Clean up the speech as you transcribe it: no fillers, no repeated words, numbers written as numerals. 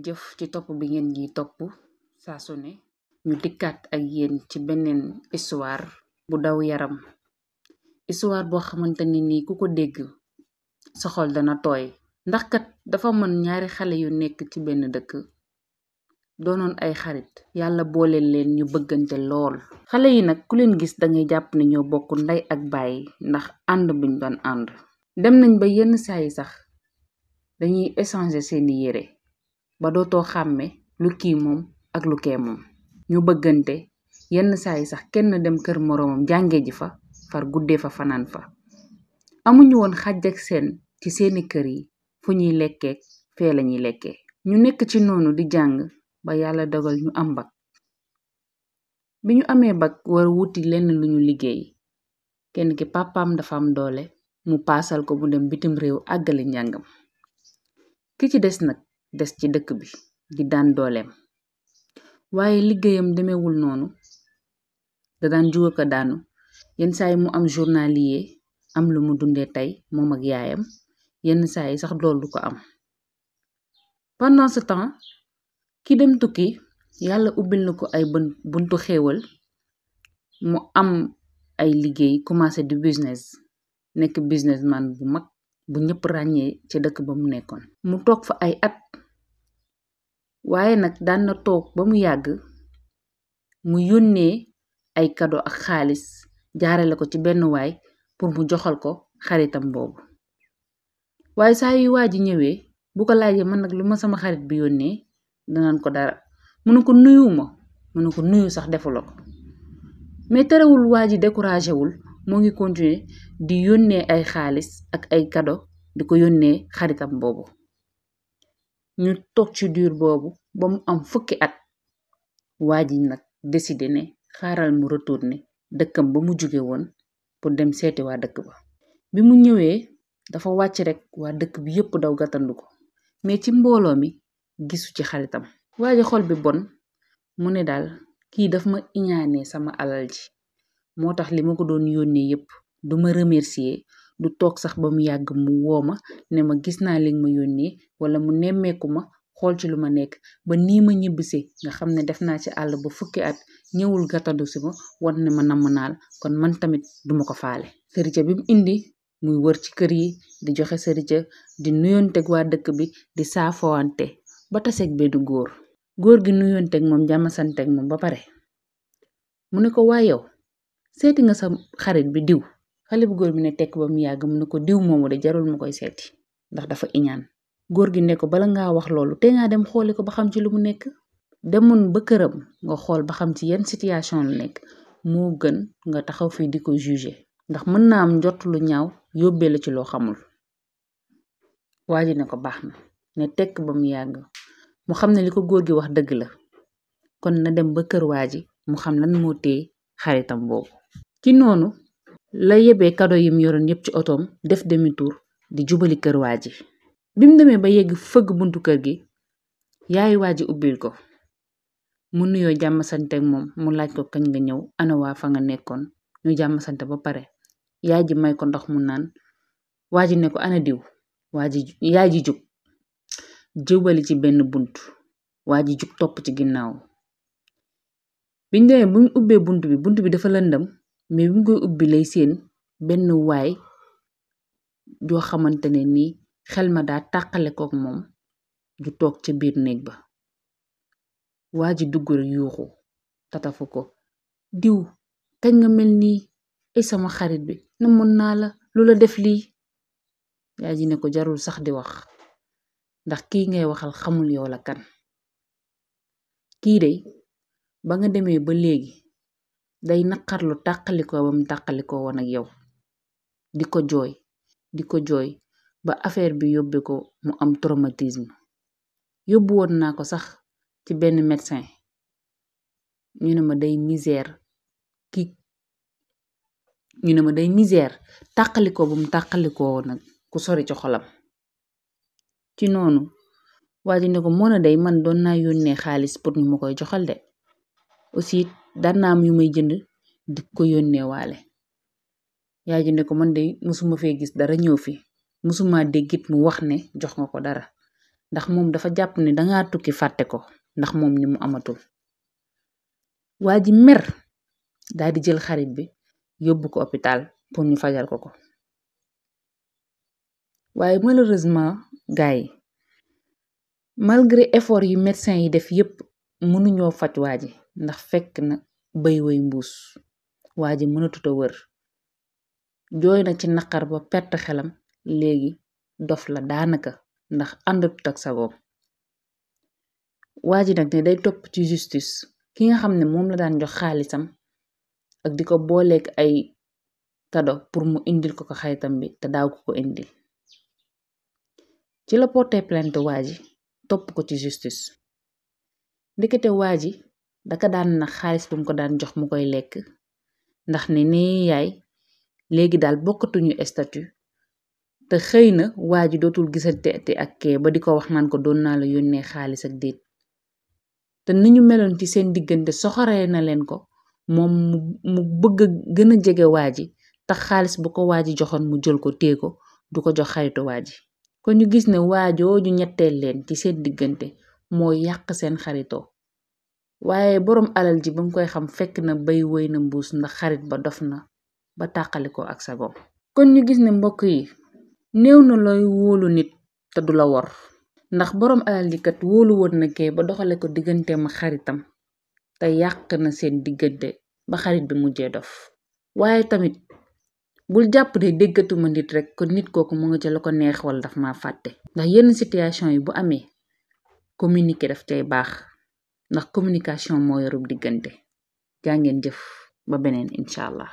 jëf ci topp bi ngeen gi topp saa su ne ñu dikkaat ak yéen ci beneen histoire bu daw yaram. Histoire boo xamante ni ku ko dégg sa xol dana tooy, ndax kat dafa mën ñaari xale yu nekk ci benn dëkk doonoon ay xarit, yàlla boole leen ñu bëggante lool. Xale yi nag ku leen gis dangay jàpp ne ñoo bokk ndey ak bàyyi ndax ànd biñ doon ànd. Dem nañ ba yenn saa yi sax dañuy échanger seeni yére ba dootoo xàmme lu kii moom ak lu kee moom. ñu bëggante yenn saa yi sax kenn dem kër moroomam jànge ji fa far guddee fa fanaan fa. Amuñu woon xàjj ak seen ci seeni kër yi, fu ñuy lekkeek fee lañuy lekkee. Ñu nekk ci noonu di jàng ba yàlla dogal ñu am bag. Bi ñu amee bag war wuti lenn lu ñu liggéey, kenn ki pàppaam dafa am doole mu paasal ko mu dem bitim réew àggali njàngam. Ki ci des nag des ci dëkk bi di daan dooleem, waaye liggéeyam demewul noonu. da daan juga ko daanu, yenn saa yi mu am journalier am lu mu dundee tey moom ak yaayam, yenn saa yi sax loolu du ko am. Pendant ce temps ki dem tukki yàlla ubbil na ko ay buntu xéewal, mu am ay liggéey commencé di business, nekk businessman bu mag bu ñëpp ràññee ci dëkk ba mu nekkoon. Mu toog fa ay at, waaye nag daan na toog ba mu yàgg mu yónnee ay kado ak xaalis jaarale ko ci benn waay pour mu joxal ko xaritam boobu. Waaye saa yu waa ji ñëwee bu ko laajee man nag lu ma sama xarit bi yónnee, danaan ko dara. Mënu ko nuyuma, mënu ko nuyu sax defula ko. Mais terewul waa ji découragé wul, moo ngi continuer di yónnee ay xaalis ak ay kado di ko yónnee xaritam boobu. ñu toog ci diir boobu ba mu am fukki at, waa ji nag décidé ne xaaral mu retourner dëkkam ba mu jóge woon pour dem seeti waa dëkk ba. Bi mu ñëwee dafa wàcc rek waa dëkk bi yépp daw gàttandu ko, mais ci mbooloo mi gisu ci xaritam. waa ji xol bi bon, mu ne daal kii daf ma iñaanee sama alal ji, moo tax li ma ko doon yónnee yépp du ma remercier, du toog sax ba mu yàgg mu wooma ne ma gis naa li ma yónnee, wala mu nemmeeku ma xool ci lu ma nekk. Ba nii ma ñibbisi nga xam ne def naa ci àll ba fukki at, ñëwul gàttandu si ma wan ne ma namm naal, kon man tamit duma ko faale. Sërica bi mu indi muy wër ci kër yi di joxe sërica, di nuyonteg waa dëkk bi, di saafowante ba taseeg benn góor gi nuyonteg moom jàmmasanteg moom ba pare mu ne ko waa yow seeti nga sa xarit bi diw. Xale bu góor bi ne tekk ba mu yàgg mu ne ko diw moomu de jarul ma koy seeti ndax dafa iñaan. Góor gi ne ko bala ngaa wax loolu te ngaa dem xooli ko ba xam ci lu mu nekk. Demoon ba këram nga xool ba xam ci yenn situation lu nekk, moo gën nga taxaw fii di ko juger, ndax mën naa am njort lu ñaaw yóbbee la ci loo xamul. waa ji ne ko baax na, ne tekk ba mu yàgg mu xam ne li ko góor gi wax dëgg la, kon na dem ba kër waa ji mu xam lan moo téye xaritam boobu. ci noonu la yebee kado yim yoroon yépp ci otoom, def demi tour di jubali kër waa ji. bi mu demee ba yegg fëgg buntu kër gi, yaayu waa ji ubbil ko, mu nuyoo jàmm sante moom, mu laaj ko kañ nga ñëw, ana waa fa nga nekkoon. ñu jàmm sante ba pare yaay ji may ko ndox mu naan. waa ji ne ko ana diw. yaay ji jug jubali ci benn bunt, waa ji jug topp ci ginnaaw. biñ demee bu ñu ubbee bunt bi dafa lëndam, mais bi mu koy ubbi lay seen benn waay joo xamante ne nii xel ma daa tàqale kook moom, ju toog ca biir néeg ba. waa ji dugg rek yuuxu tatafu ko, diw kañ nga mel nii, ay sama xarit bi namoon naa la, lu la def lii. yaay ji ne ko jarul sax di wax, ndax kii ngay waxal xamul yow la kan. kii de ba nga demee ba léegi day naqarlu tàqalikoo ba mu tàqalikoo woon ak yow, di ko jooy ba affaire bi yóbbe ko mu am traumatisme. yóbbu woon naa ko sax ci benn médecin, ñu ne ma day misère tàqalikoo ba mu tàqalikoo woon ak ku sori ci xolam. ci noonu waa ji ne ko moo na day man doon naa yónnee xaalis pour ñu ma koy joxal de, aussi daan naa am yu may jënd di ko yónnee waale. yaay ji ne ko man de musuma fee gis dara ñëw fi, musuma déggit mu wax ne jox nga ko dara. ndax moom dafa jàpp ne dangaa tukki fàtte ko ndax moom ni mu amatul. waa ji mer daal di jël xarit bi yóbbu ko hôpital pour ñu fajal ko. waaye malheureusement gars yi malgré effort yu médecin yi def yépp mënuñoo faj waa ji ndax fekk na bay way mbuus. waa ji mënatuta wër, jooy na ci naqar ba perte xelam, léegi dof la daanaka ndax àndatut ak sagoom. waa ji nag ne day topp ci justice ki nga xam ne moom la daan jox xaalisam ak di ko booleeg ay kado pour mu indil ko xaritam bi te daaw ko indil. ci la porté plainte waa ji topp ko ci justice. ndekete waa ji daka daan na xaalis bu mu ko daan jox mu koy lekk ndax ne nee yaay léegi daal bokkatuñu statut te xëy na waa ji dootul gisante ak kee ba di ko wax naan ko doon naa la yónnee xaalis ak déet. te ni ñu meloon ci seen diggante soxoree na leen ko moom mu bëgg gën a jege waa ji tax xaalis bu ko waa ji joxoon mu jël ko téye ko du ko jox xaritu waa ji. kon ñu gis ne waajooju ñetteel leen ci seen diggante moo yàq seen xaritoo. waaye boroom alal ji ba mu koy xam fekk na bay woy na mbuus ndax xarit ba dof na ba tàqaliko ak sagoom. kon ñu gis ne mbokk yi néew na looy wóolu nit te du la wor, ndax boroom alal ji kat wóolu woon na kee ba doxale ko digganteem ak xaritam te yàq na seen diggante ba xarit bi mujjee dof. waaye tamit bul jàpp ne déggatuma nit rek kon nit kooku mu nga ca la ko neex wala daf ma fàtte, ndax yenn situation yi bu amee communiquer daf cay baax ndax communication moo yorub diggante. jaa ngeen jëf ba beneen incha allah.